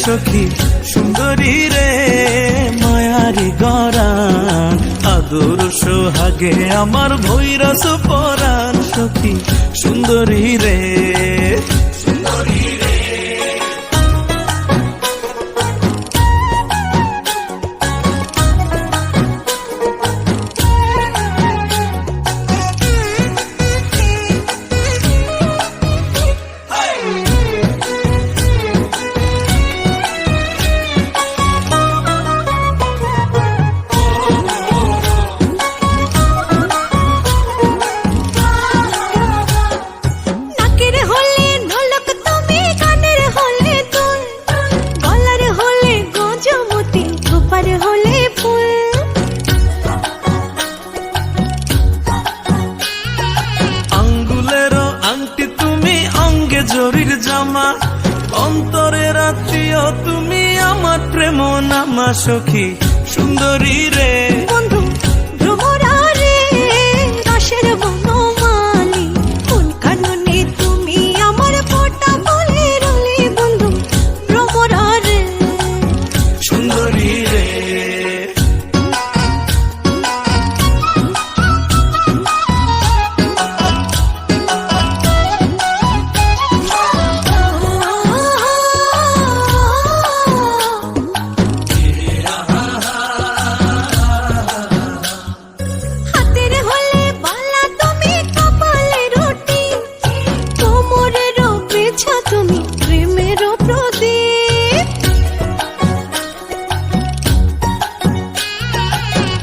সখী সুন্দরী রে মায়ারি গরান আদর সোহাগে আমার ভৈরস পরাণ সখী সুন্দরী রে সুন্দরী রে। জরির জামা অন্তরের আত্মীয় তুমি আমার প্রেম নামা সখী সুন্দরী রে বন্ধু ভ্রমরা রে রসের বনমালী কোন কাননে তুমি আমার ফোঁটা বলে রলে বন্ধু ভ্রমরা রে সুন্দরী রে।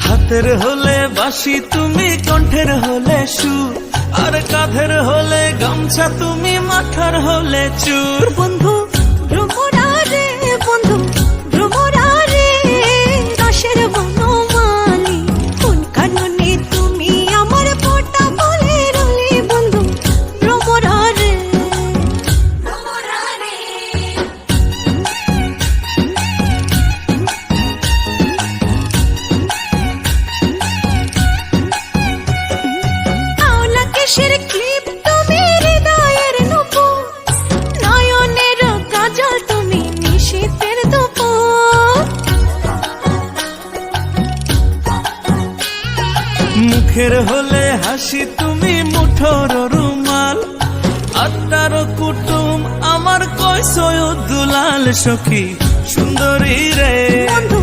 হাতের হলে বাঁশি তুমি কণ্ঠের হলে সুর আর কাঁধের হলে গামছা তুমি মাথার হলে চুর বন্ধু ভ্রমরা রে বন্ধু ভ্রমরা রে রসের বনমালী কোন কাননে তুমি আমার ফোঁটা বলে রলে বন্ধু ভ্রমরা রে ভ্রমরা রে। কিসের ক্লিপ তুমি হৃদয়ের নূপুর নয়নের কাজল তুমি নিশীথের দুপুর মুখের হলে হাসি তুমি মুঠোর রুমাল আত্মার কুটুম আমার কইসয় দুলাল সখী সুন্দরী রে বন্ধু